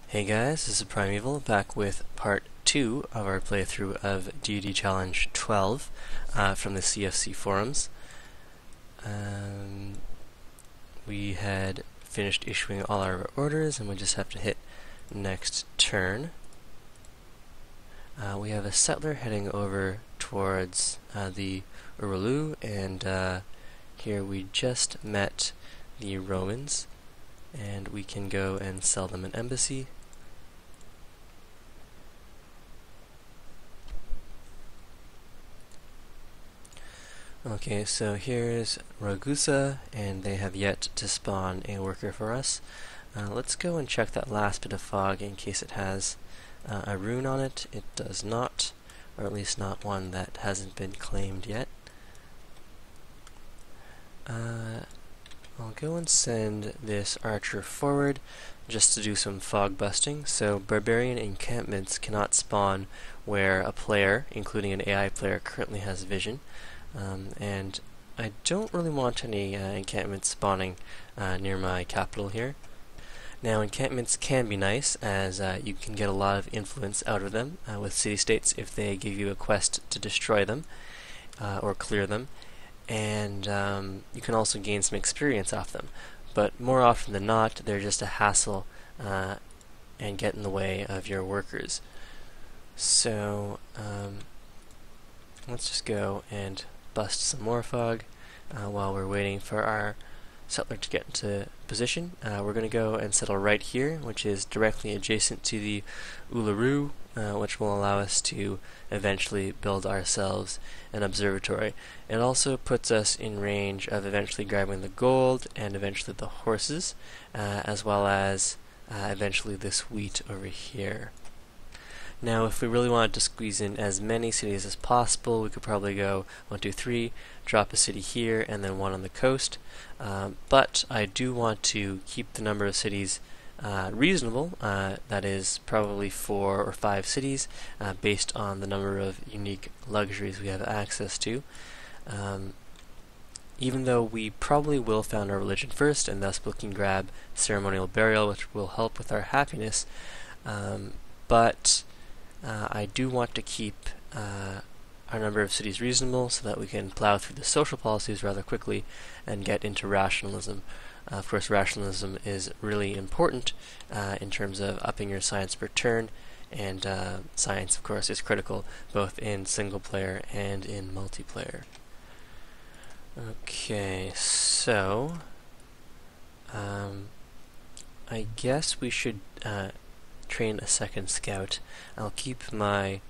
Hey guys, this is Primeval back with part 2 of our playthrough of Deity Challenge 12 from the CFC forums. We had finished issuing all our orders and we just have to hit next turn. We have a settler heading over towards the Urulu, and here we just met the Romans, and we can go and sell them an embassy. Okay, so here's Ragusa, and they have yet to spawn a worker for us. Let's go and check that last bit of fog in case it has a rune on it. It does not, or at least not one that hasn't been claimed yet. I'll go and send this archer forward just to do some fog busting. So barbarian encampments cannot spawn where a player, including an AI player, currently has vision. And I don't really want any encampments spawning near my capital here. Now, encampments can be nice, as you can get a lot of influence out of them with city-states if they give you a quest to destroy them or clear them, and you can also gain some experience off them. But more often than not, they're just a hassle and get in the way of your workers. So let's just go and bust some more fog while we're waiting for our settler to get into position. We're going to go and settle right here, which is directly adjacent to the Uluru, which will allow us to eventually build ourselves an observatory. It also puts us in range of eventually grabbing the gold and eventually the horses, as well as eventually this wheat over here. Now, if we really wanted to squeeze in as many cities as possible, we could probably go 1, 2, 3, drop a city here, and then one on the coast. But I do want to keep the number of cities reasonable. That is probably 4 or 5 cities, based on the number of unique luxuries we have access to. Even though we probably will found our religion first, and thus we can grab ceremonial burial, which will help with our happiness. But I do want to keep our number of cities reasonable so that we can plow through the social policies rather quickly and get into rationalism. Of course, rationalism is really important in terms of upping your science per turn, and science, of course, is critical both in single player and in multiplayer. Okay, so I guess we should train a second scout. I'll keep my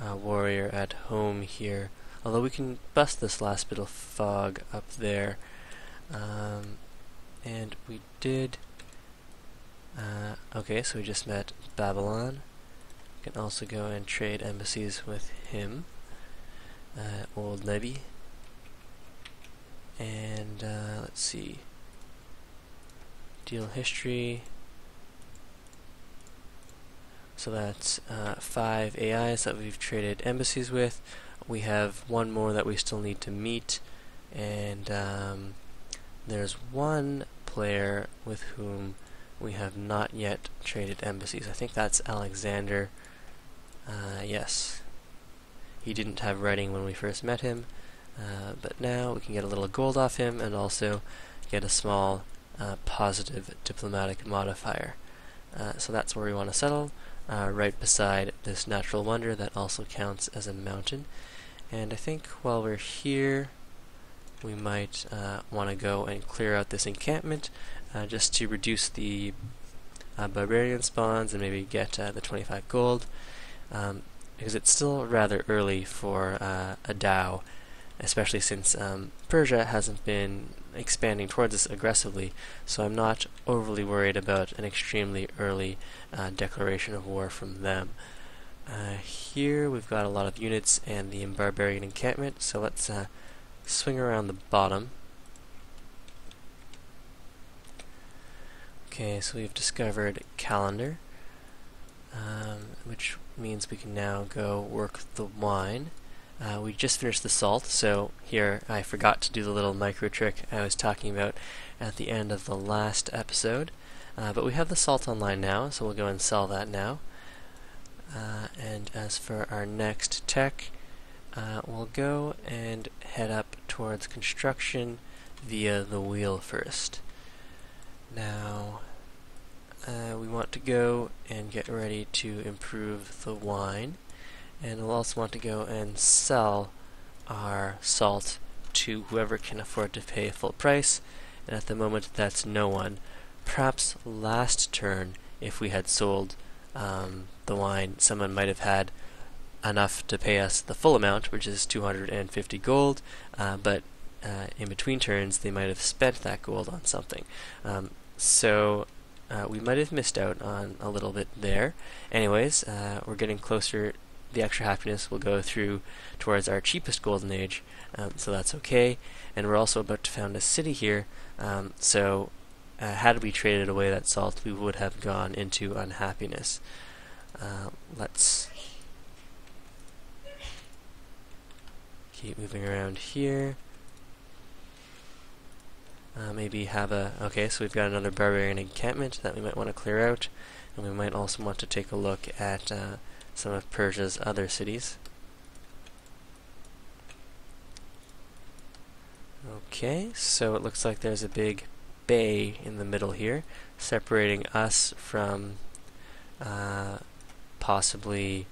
warrior at home here, although we can bust this last bit of fog up there. And we did. Okay, so we just met Babylon. We can also go and trade embassies with him, Old Nebi. And let's see. Deal history. So that's 5 AIs that we've traded embassies with. We have one more that we still need to meet, and there's one player with whom we have not yet traded embassies. I think that's Alexander. Yes. He didn't have writing when we first met him, but now we can get a little gold off him and also get a small positive diplomatic modifier. So that's where we want to settle. Right beside this natural wonder that also counts as a mountain. And I think while we're here, we might want to go and clear out this encampment just to reduce the barbarian spawns and maybe get the 25 gold, because it's still rather early for a Dao, especially since Persia hasn't been expanding towards us aggressively, so I'm not overly worried about an extremely early declaration of war from them. Here we've got a lot of units and the barbarian encampment, so let's swing around the bottom. Okay, so we've discovered calendar, which means we can now go work the wine. We just finished the salt, so here I forgot to do the little micro trick I was talking about at the end of the last episode. But we have the salt online now, so we'll go and sell that now. And as for our next tech, we'll go and head up towards construction via the wheel first. Now, we want to go and get ready to improve the wine, and we'll also want to go and sell our salt to whoever can afford to pay full price, and at the moment that's no one. Perhaps last turn, if we had sold the wine, someone might have had enough to pay us the full amount, which is 250 gold, but in between turns they might have spent that gold on something. So we might have missed out on a little bit there. Anyways, we're getting closer. The extra happiness will go through towards our cheapest golden age, so that's okay. And we're also about to found a city here, so had we traded away that salt, we would have gone into unhappiness. Let's keep moving around here. Maybe have a... Okay, so we've got another barbarian encampment that we might want to clear out, and we might also want to take a look at some of Persia's other cities. Okay, so it looks like there's a big bay in the middle here, separating us from possibly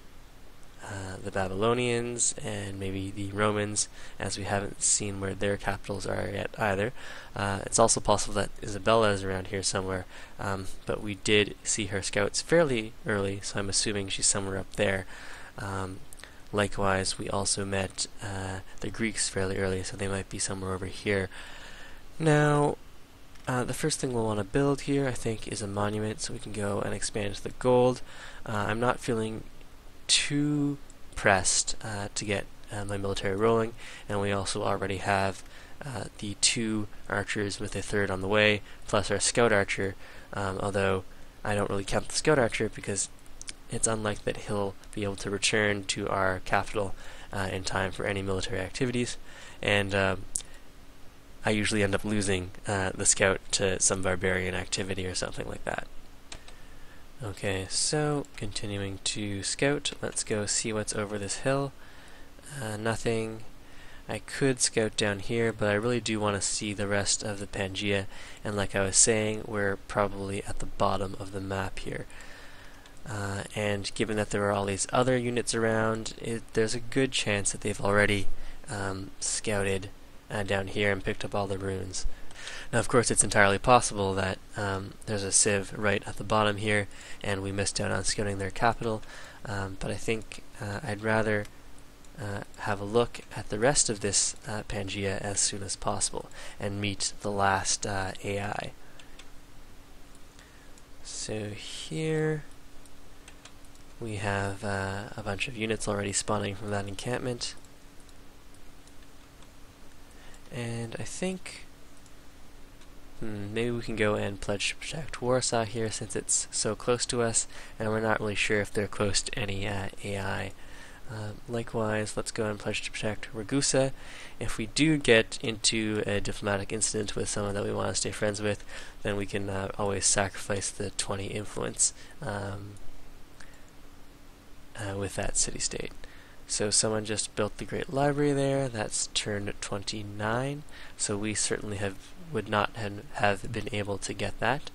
the Babylonians and maybe the Romans, as we haven't seen where their capitals are yet either. It's also possible that Isabella is around here somewhere, but we did see her scouts fairly early, so I'm assuming she's somewhere up there. Likewise, we also met the Greeks fairly early, so they might be somewhere over here. Now, the first thing we'll want to build here, I think, is a monument, so we can go and expand the gold. I'm not feeling too pressed to get my military rolling, and we also already have the 2 archers with a 3rd on the way, plus our scout archer, although I don't really count the scout archer because it's unlikely that he'll be able to return to our capital in time for any military activities, and I usually end up losing the scout to some barbarian activity or something like that. Okay, so continuing to scout, let's go see what's over this hill. Nothing. I could scout down here, but I really do want to see the rest of the Pangaea, and like I was saying, we're probably at the bottom of the map here. And given that there are all these other units around, there's a good chance that they've already scouted down here and picked up all the runes. Now, of course, it's entirely possible that there's a civ right at the bottom here, and we missed out on scouting their capital, but I think I'd rather have a look at the rest of this Pangaea as soon as possible, and meet the last AI. So here we have a bunch of units already spawning from that encampment, and I think maybe we can go and pledge to protect Warsaw here, since it's so close to us, and we're not really sure if they're close to any AI. Likewise, let's go and pledge to protect Ragusa. If we do get into a diplomatic incident with someone that we want to stay friends with, then we can always sacrifice the 20 influence with that city-state. So someone just built the Great Library there. That's turn 29, so we certainly would not have been able to get that.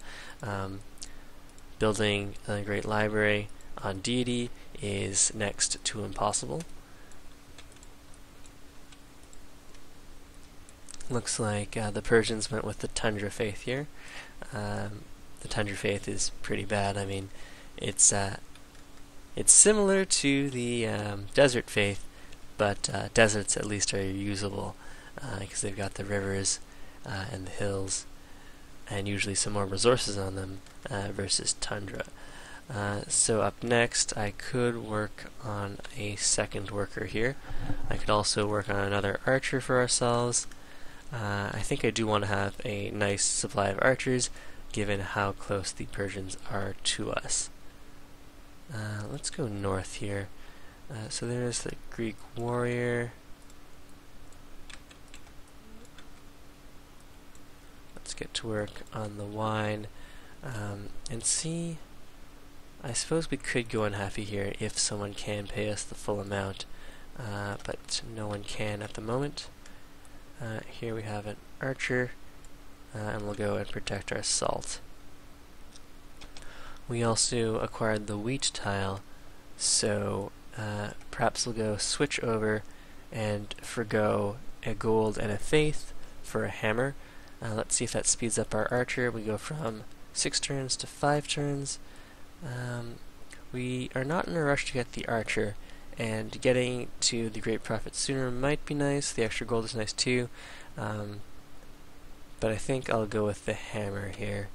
Building a Great Library on Deity is next to impossible. Looks like the Persians went with the Tundra Faith here. The Tundra Faith is pretty bad. I mean, it's similar to the Desert Faith, but deserts at least are usable because they've got the rivers and the hills, and usually some more resources on them versus Tundra. So up next, I could work on a second worker here. I could also work on another archer for ourselves. I think I do want to have a nice supply of archers, given how close the Persians are to us. Let's go north here. So there's the Greek warrior. Let's get to work on the wine. and see. I suppose we could go unhappy here if someone can pay us the full amount, but no one can at the moment. Here we have an archer, and we'll go and protect our salt. We also acquired the wheat tile, so perhaps we'll go switch over and forgo a gold and a faith for a hammer. Let's see if that speeds up our archer. We go from 6 turns to 5 turns. We are not in a rush to get the archer, and getting to the Great Prophet sooner might be nice. The extra gold is nice too, but I think I'll go with the hammer here,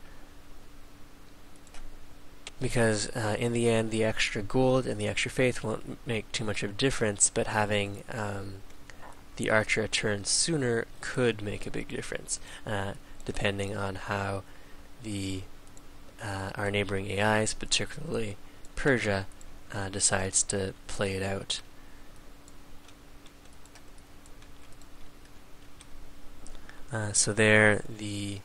because in the end the extra gold and the extra faith won't make too much of a difference, but having the archer a turn sooner could make a big difference, depending on how the our neighboring AIs, particularly Persia, decides to play it out. So there, the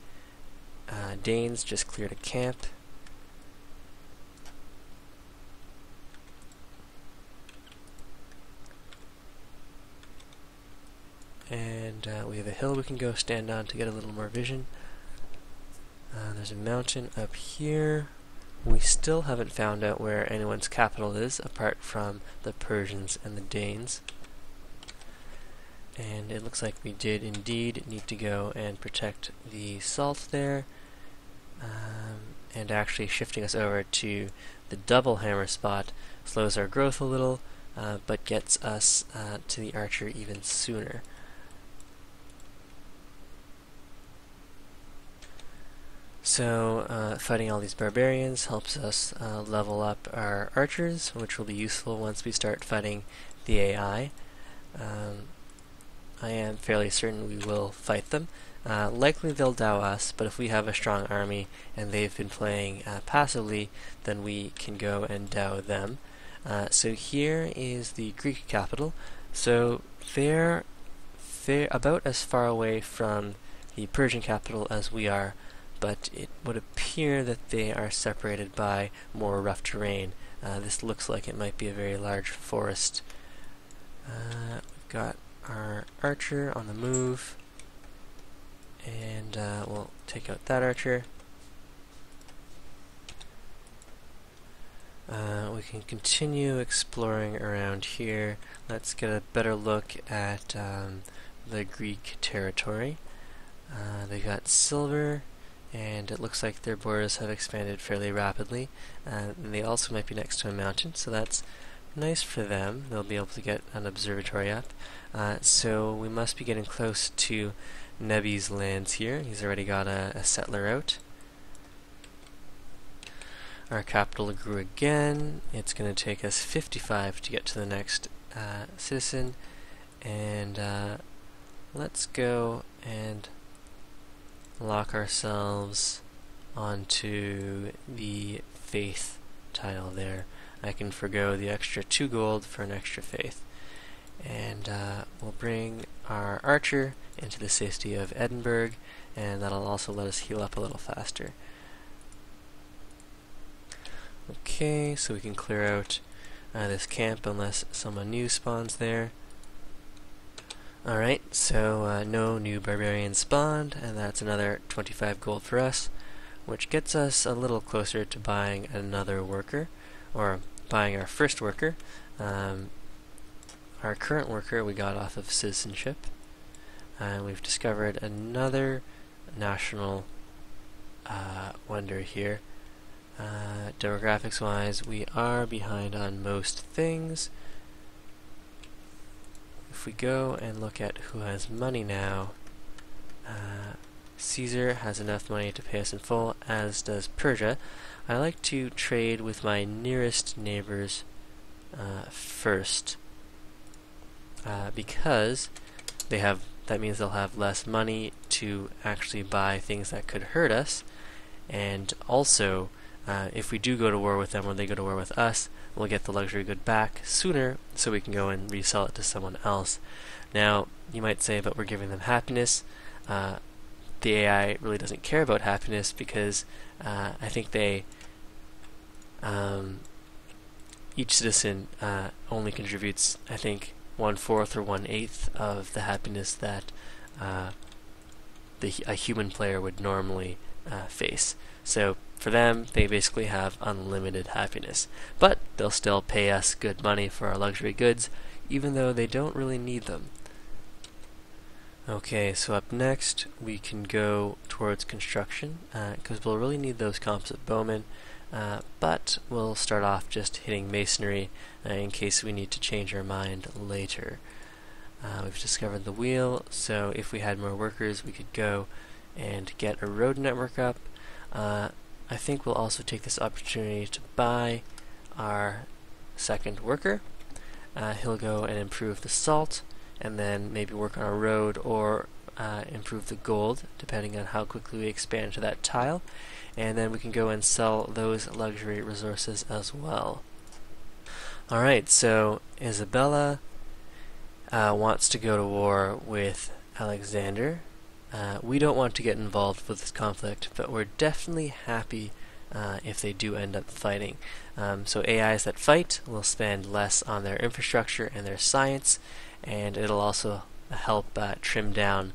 Danes just cleared a camp. And we have a hill we can go stand on to get a little more vision. There's a mountain up here. We still haven't found out where anyone's capital is, apart from the Persians and the Danes. And it looks like we did indeed need to go and protect the salt there. And actually shifting us over to the double hammer spot slows our growth a little, but gets us to the archer even sooner. So fighting all these barbarians helps us level up our archers, which will be useful once we start fighting the AI. I am fairly certain we will fight them. Likely they'll dow us, but if we have a strong army and they've been playing passively, then we can go and dow them. So here is the Greek capital. So they're about as far away from the Persian capital as we are, but it would appear that they are separated by more rough terrain. This looks like it might be a very large forest. We've got our archer on the move, and we'll take out that archer. We can continue exploring around here. Let's get a better look at the Greek territory. They got silver, and it looks like their borders have expanded fairly rapidly. And they also might be next to a mountain, so that's nice for them. They'll be able to get an observatory up. So we must be getting close to Nebi's lands here. He's already got a settler out. Our capital grew again. It's going to take us 55 to get to the next citizen. And let's go and lock ourselves onto the faith tile there. I can forgo the extra 2 gold for an extra faith. And we'll bring our archer into the safety of Edinburgh, and that'll also let us heal up a little faster. Okay, so we can clear out this camp unless someone new spawns there. Alright, so no new barbarians spawned, and that's another 25 gold for us, which gets us a little closer to buying another worker, or buying our first worker. Our current worker we got off of citizenship. We've discovered another national wonder here. Demographics wise, we are behind on most things. If we go and look at who has money now, Caesar has enough money to pay us in full, as does Persia. I like to trade with my nearest neighbors first, because that means they'll have less money to actually buy things that could hurt us, and also if we do go to war with them or they go to war with us, we'll get the luxury good back sooner, so we can go and resell it to someone else. Now, you might say, but we're giving them happiness. the AI really doesn't care about happiness, because I think they each citizen only contributes, I think, 1/4 or 1/8 of the happiness that a human player would normally face. So for them, they basically have unlimited happiness, but they'll still pay us good money for our luxury goods, even though they don't really need them. Okay, so up next we can go towards construction, because we'll really need those composite bowmen, but we'll start off just hitting masonry in case we need to change our mind later. We've discovered the wheel, so if we had more workers we could go and get a road network up. I think we'll also take this opportunity to buy our second worker. He'll go and improve the salt, and then maybe work on a road or improve the gold, depending on how quickly we expand to that tile. And then we can go and sell those luxury resources as well. Alright, so Isabella wants to go to war with Alexander. We don't want to get involved with this conflict, but we're definitely happy if they do end up fighting. So AIs that fight will spend less on their infrastructure and their science, and it'll also help trim down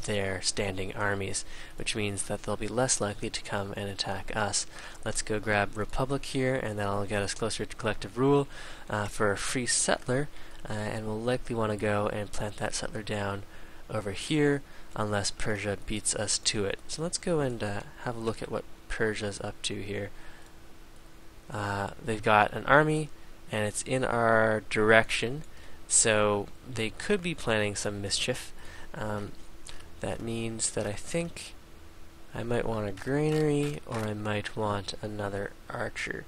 their standing armies, which means that they'll be less likely to come and attack us. Let's go grab Republic here, and that'll get us closer to collective rule for a free settler, and we'll likely want to go and plant that settler down over here, unless Persia beats us to it. So let's go and have a look at what Persia's up to here. They've got an army, and it's in our direction, so they could be planning some mischief. That means that I think I might want a granary, or I might want another archer.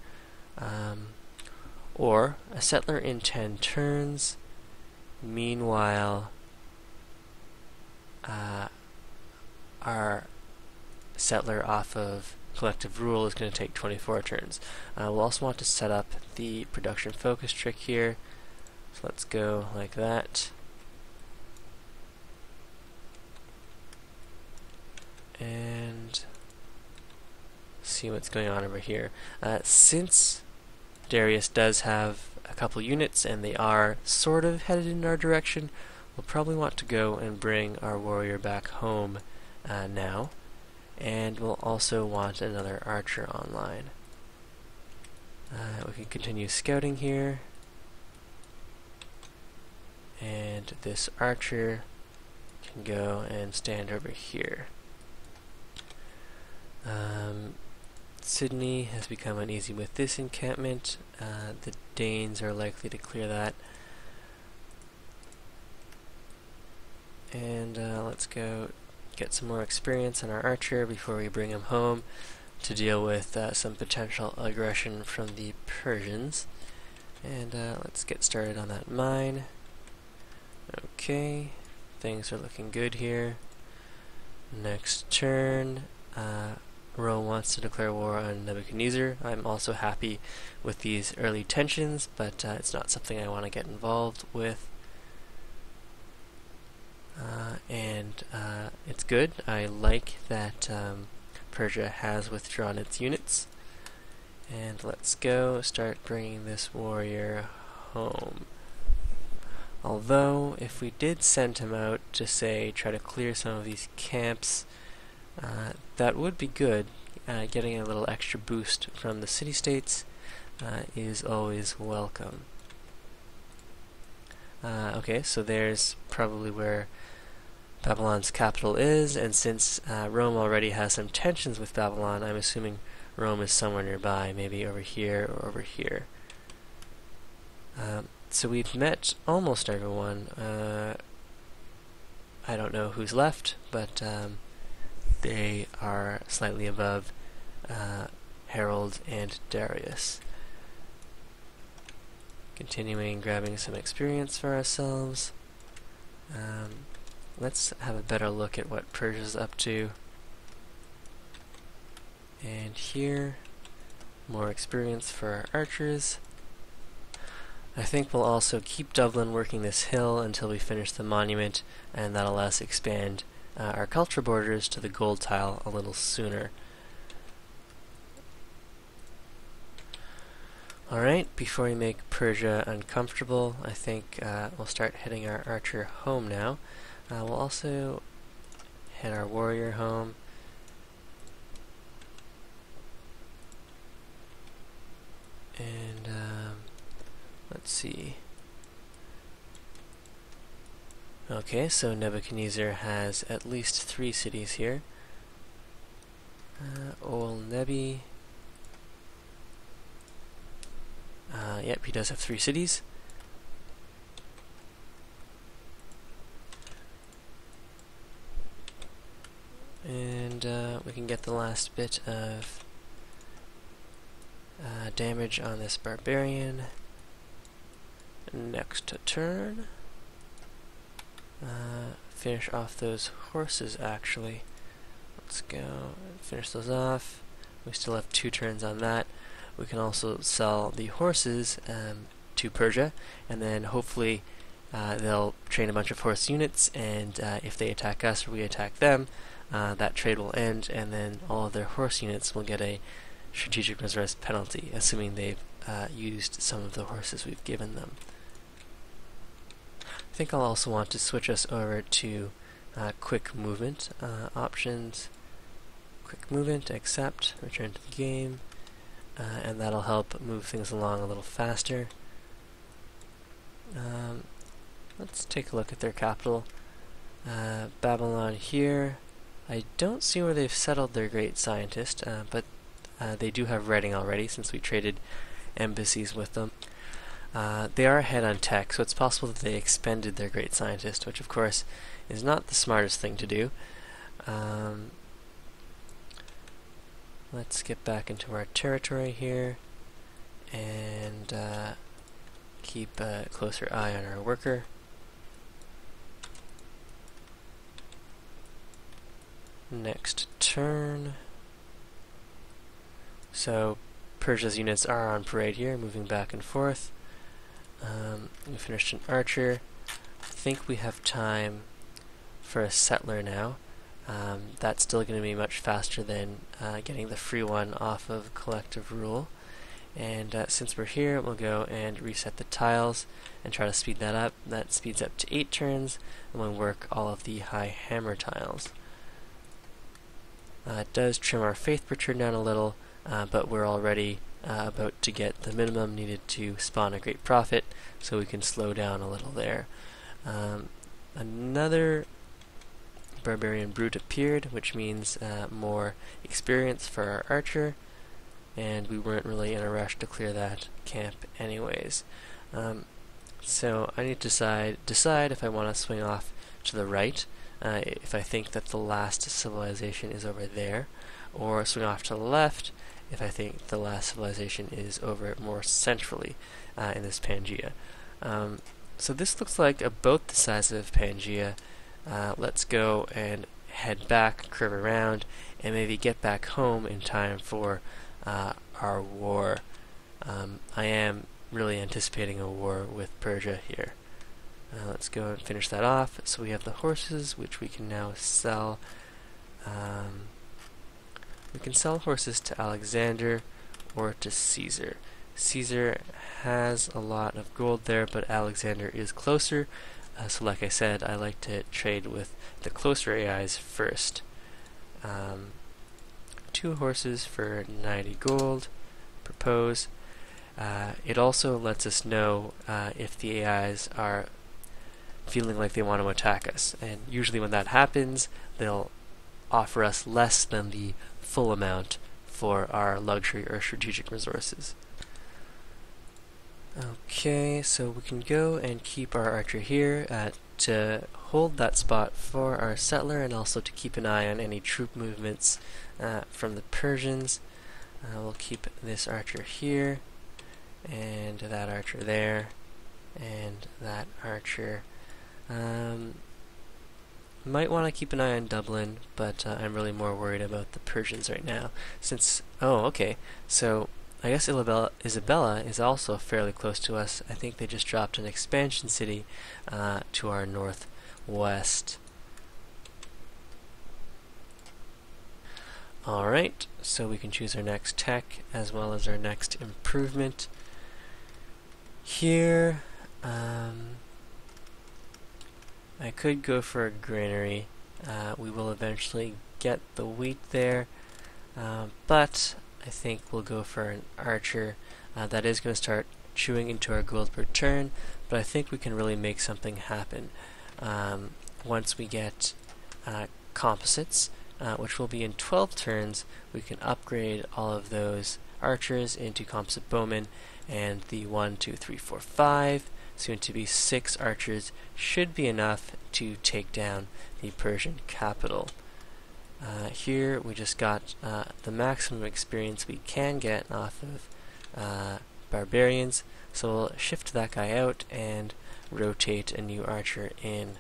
Or a settler in 10 turns. Meanwhile, our settler off of collective rule is going to take 24 turns. We'll also want to set up the production focus trick here. So let's go like that. And see what's going on over here. Since Darius does have a couple units and they are sort of headed in our direction, we'll probably want to go and bring our warrior back home now. And we'll also want another archer online. We can continue scouting here. And this archer can go and stand over here. Sydney has become uneasy with this encampment. The Danes are likely to clear that. And let's go get some more experience on our archer before we bring him home to deal with some potential aggression from the Persians. And let's get started on that mine. Okay, things are looking good here. Next turn, Rome wants to declare war on Nebuchadnezzar. I'm also happy with these early tensions, but it's not something I want to get involved with. It's good. I like that Persia has withdrawn its units. And let's go start bringing this warrior home. Although, if we did send him out to, say, try to clear some of these camps, that would be good. Getting a little extra boost from the city-states is always welcome. Okay, so there's probably where Babylon's capital is, and since Rome already has some tensions with Babylon, I'm assuming Rome is somewhere nearby, maybe over here or over here. So we've met almost everyone. I don't know who's left, but they are slightly above Harold and Darius. Continuing grabbing some experience for ourselves. Let's have a better look at what Persia's up to. And here, more experience for our archers. I think we'll also keep Dublin working this hill until we finish the monument, and that'll let us expand our culture borders to the gold tile a little sooner. Alright, before we make Persia uncomfortable, I think we'll start heading our archer home now. We'll also head our warrior home. And let's see. Okay, so Nebuchadnezzar has at least 3 cities here. Ol Nebi. Yep, he does have 3 cities. And we can get the last bit of damage on this barbarian. Next turn. Finish off those horses, actually. Let's go and finish those off. We still have 2 turns on that. We can also sell the horses to Persia, and then hopefully they'll train a bunch of horse units, and if they attack us or we attack them, that trade will end, and then all of their horse units will get a strategic resource penalty, assuming they've used some of the horses we've given them. I think I'll also want to switch us over to quick movement options. Quick movement, accept, return to the game, and that'll help move things along a little faster. Let's take a look at their capital. Babylon here. I don't see where they've settled their great scientist, but they do have writing already since we traded embassies with them. They are ahead on tech, so it's possible that they expended their great scientist, which of course is not the smartest thing to do. Let's get back into our territory here and keep a closer eye on our worker. Next turn. So Persia's units are on parade here, moving back and forth. We finished an archer. I think we have time for a settler now. That's still going to be much faster than getting the free one off of collective rule. And since we're here, we'll go and reset the tiles and try to speed that up. That speeds up to 8 turns, and we'll work all of the high hammer tiles. It does trim our faith per turn down a little, but we're already about to get the minimum needed to spawn a great prophet, so we can slow down a little there. Another barbarian brute appeared, which means more experience for our archer, and we weren't really in a rush to clear that camp anyways. So I need to decide if I want to swing off to the right, if I think that the last civilization is over there, or swing off to the left if I think the last civilization is over more centrally in this Pangaea. So this looks like about the size of Pangaea. Let's go and head back, curve around, and maybe get back home in time for our war. I am really anticipating a war with Persia here. Let's go and finish that off. So we have the horses, which we can now sell. We can sell horses to Alexander or to Caesar. Caesar has a lot of gold there, but Alexander is closer. So like I said, I like to trade with the closer AIs first. 2 horses for 90 gold. Propose. It also lets us know if the AIs are feeling like they want to attack us. And usually when that happens, they'll offer us less than the full amount for our luxury or strategic resources. Okay, so we can go and keep our archer here to hold that spot for our settler, and also to keep an eye on any troop movements from the Persians. We'll keep this archer here, and that archer there, and that archer. Might want to keep an eye on Dublin, but I'm really more worried about the Persians right now. Since, oh, okay, so I guess Isabella is also fairly close to us. I think they just dropped an expansion city to our northwest. Alright, so we can choose our next tech as well as our next improvement. Here, I could go for a granary. We will eventually get the wheat there, but I think we'll go for an archer. That is going to start chewing into our gold per turn, but I think we can really make something happen once we get composites, which will be in 12 turns. We can upgrade all of those archers into composite bowmen, and the 1, 2, 3, 4, 5, soon to be 6 archers should be enough to take down the Persian capital. Here we just got the maximum experience we can get off of barbarians, so we'll shift that guy out and rotate a new archer in.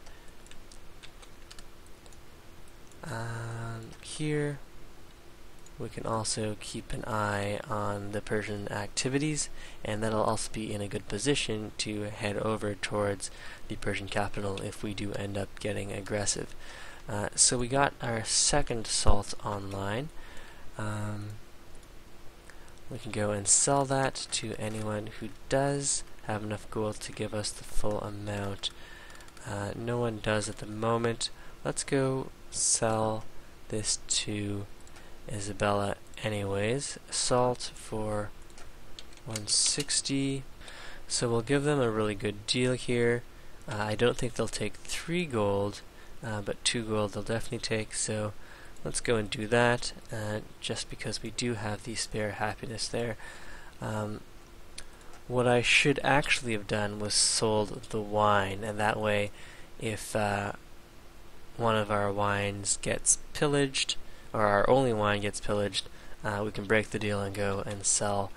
Here we can also keep an eye on the Persian activities, and that'll also be in a good position to head over towards the Persian capital if we do end up getting aggressive. So we got our second salt online. We can go and sell that to anyone who does have enough gold to give us the full amount. No one does at the moment. Let's go sell this to Isabella anyways. Salt for 160. So we'll give them a really good deal here. I don't think they'll take 3 gold, but 2 gold they'll definitely take, so let's go and do that, just because we do have the spare happiness there. What I should actually have done was sold the wine, and that way if one of our wines gets pillaged, or our only wine gets pillaged, we can break the deal and go and sell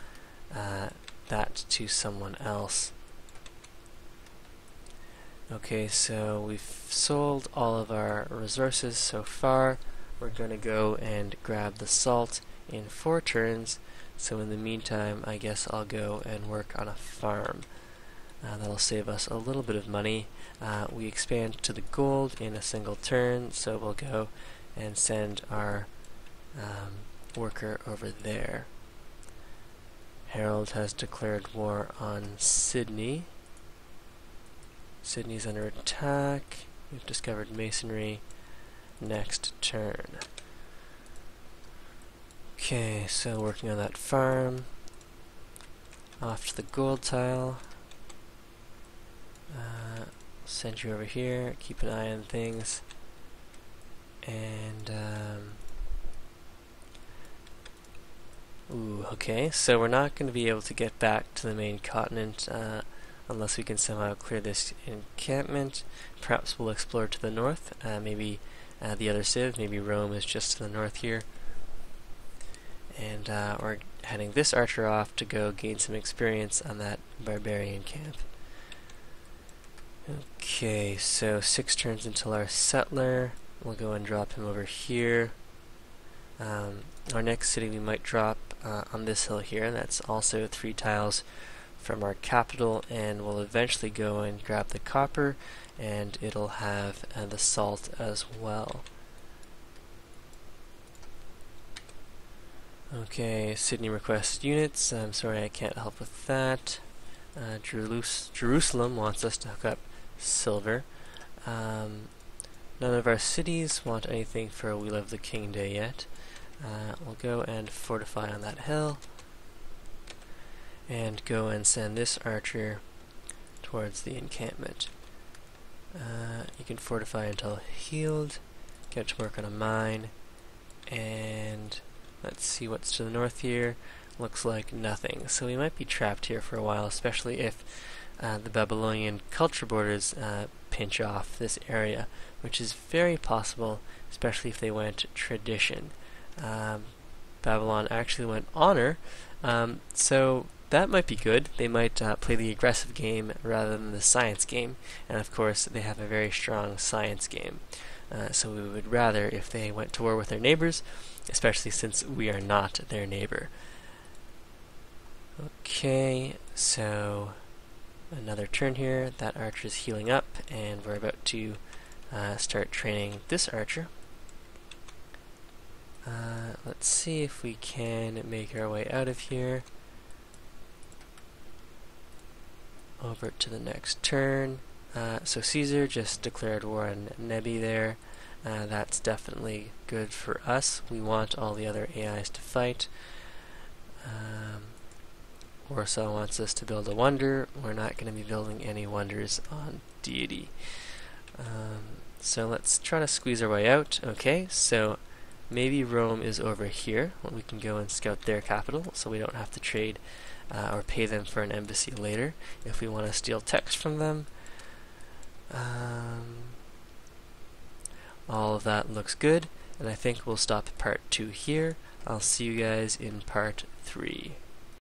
that to someone else. Okay, so we've sold all of our resources so far. We're going to go and grab the salt in 4 turns, so in the meantime I guess I'll go and work on a farm. That'll save us a little bit of money. We expand to the gold in a single turn, so we'll go and send our worker over there. Harold has declared war on Sydney. Sydney's under attack. We've discovered masonry. Next turn. Okay, so working on that farm. Off to the gold tile. Send you over here. Keep an eye on things. And okay, so we're not going to be able to get back to the main continent unless we can somehow clear this encampment. Perhaps we'll explore to the north, maybe the other civ, maybe Rome is just to the north here. And we're heading this archer off to go gain some experience on that barbarian camp. Okay, so 6 turns until our settler. We'll go and drop him over here. Our next city we might drop on this hill here. That's also 3 tiles from our capital, and we'll eventually go and grab the copper, and it'll have the salt as well. Okay, Sydney requests units. I'm sorry I can't help with that. Jerusalem wants us to hook up silver. None of our cities want anything for a Wheel of the King Day yet. We'll go and fortify on that hill, and go and send this archer towards the encampment. You can fortify until healed, get to work on a mine, and let's see what's to the north here. Looks like nothing, so we might be trapped here for a while, especially if the Babylonian culture borders pinch off this area, which is very possible, especially if they went tradition. Babylon actually went honor, so that might be good. They might play the aggressive game rather than the science game, and of course they have a very strong science game. So we would rather if they went to war with their neighbors, especially since we are not their neighbor. Okay, so another turn here. That archer is healing up, and we're about to start training this archer. Let's see if we can make our way out of here. Over to the next turn. So Caesar just declared war on Nebi there. That's definitely good for us. We want all the other AIs to fight. Warsaw wants us to build a wonder. We're not going to be building any wonders on Deity. So let's try to squeeze our way out. Okay, so maybe Rome is over here. Well, we can go and scout their capital, so we don't have to trade or pay them for an embassy later if we want to steal text from them. All of that looks good, and I think we'll stop part 2 here. I'll see you guys in part 3.